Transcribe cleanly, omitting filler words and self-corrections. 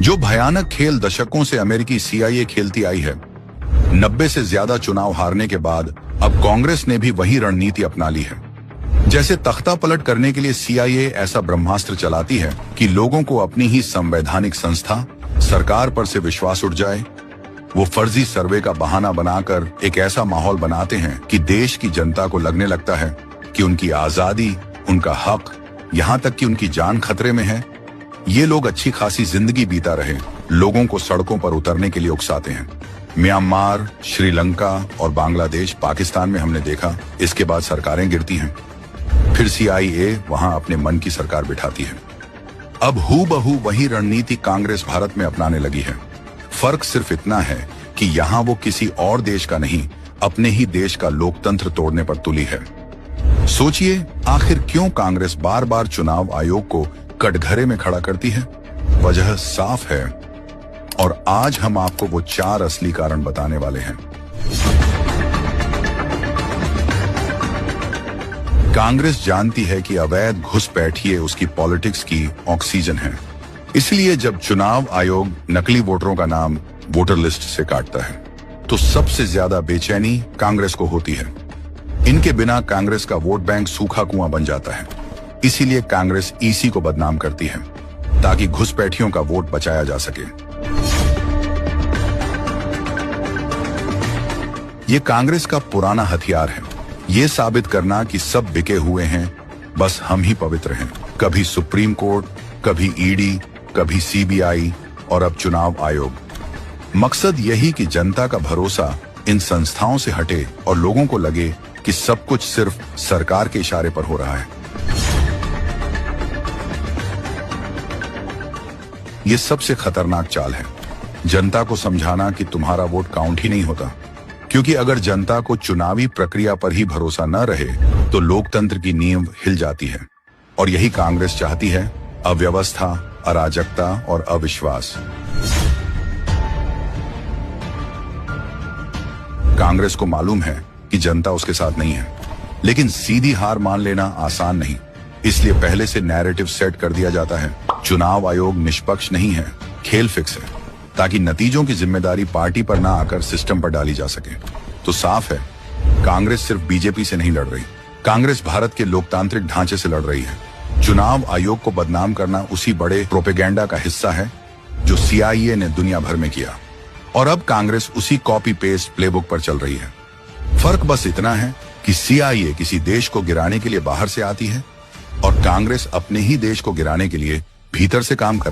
जो भयानक खेल दशकों से अमेरिकी CIA खेलती आई है, 90 से ज्यादा चुनाव हारने के बाद अब कांग्रेस ने भी वही रणनीति अपना ली है। जैसे तख्ता पलट करने के लिए CIA ऐसा ब्रह्मास्त्र चलाती है कि लोगों को अपनी ही संवैधानिक संस्था सरकार पर से विश्वास उठ जाए, वो फर्जी सर्वे का बहाना बनाकर एक ऐसा माहौल बनाते हैं कि देश की जनता को लगने लगता है कि उनकी आजादी, उनका हक, यहाँ तक कि उनकी जान खतरे में है। ये लोग अच्छी खासी जिंदगी बीता रहे लोगों को सड़कों पर उतरने के लिए उकसाते हैं। म्यांमार, श्रीलंका और बांग्लादेश, पाकिस्तान में हमने देखा, इसके बाद सरकारें गिरती हैं, फिर CIA वहां अपने मन की सरकार बिठाती है। अब हूबहू वही रणनीति कांग्रेस भारत में अपनाने लगी है। फर्क सिर्फ इतना है कि यहाँ वो किसी और देश का नहीं, अपने ही देश का लोकतंत्र तोड़ने पर तुली है। सोचिए, आखिर क्यों कांग्रेस बार बार चुनाव आयोग को कटघरे में खड़ा करती है? वजह साफ है और आज हम आपको वो 4 असली कारण बताने वाले हैं। कांग्रेस जानती है कि अवैध घुसपैठिए उसकी पॉलिटिक्स की ऑक्सीजन है। इसलिए जब चुनाव आयोग नकली वोटरों का नाम वोटर लिस्ट से काटता है तो सबसे ज्यादा बेचैनी कांग्रेस को होती है। इनके बिना कांग्रेस का वोट बैंक सूखा कुआं बन जाता है। इसीलिए कांग्रेस EC को बदनाम करती है ताकि घुसपैठियों का वोट बचाया जा सके। ये कांग्रेस का पुराना हथियार है, ये साबित करना कि सब बिके हुए हैं, बस हम ही पवित्र हैं। कभी सुप्रीम कोर्ट, कभी ED, कभी CBI और अब चुनाव आयोग। मकसद यही कि जनता का भरोसा इन संस्थाओं से हटे और लोगों को लगे कि सब कुछ सिर्फ सरकार के इशारे पर हो रहा है। ये सबसे खतरनाक चाल है, जनता को समझाना कि तुम्हारा वोट काउंट ही नहीं होता। क्योंकि अगर जनता को चुनावी प्रक्रिया पर ही भरोसा न रहे तो लोकतंत्र की नींव हिल जाती है। और यही कांग्रेस चाहती है, अव्यवस्था, अराजकता और अविश्वास। कांग्रेस को मालूम है कि जनता उसके साथ नहीं है, लेकिन सीधी हार मान लेना आसान नहीं। इसलिए पहले से नैरेटिव सेट कर दिया जाता है, चुनाव आयोग निष्पक्ष नहीं है, खेल फिक्स है, ताकि नतीजों की जिम्मेदारी पार्टी पर ना आकर सिस्टम पर डाली जा सके। तो साफ है, कांग्रेस सिर्फ BJP से नहीं लड़ रही, कांग्रेस भारत के लोकतांत्रिक ढांचे से लड़ रही है। चुनाव आयोग को बदनाम करना उसी बड़े प्रोपेगेंडा का हिस्सा है जो CIA ने दुनिया भर में किया, और अब कांग्रेस उसी कॉपी पेस्ट प्लेबुक पर चल रही है। फर्क बस इतना है कि CIA किसी देश को गिराने के लिए बाहर से आती है और कांग्रेस अपने ही देश को गिराने के लिए भीतर से काम करती है।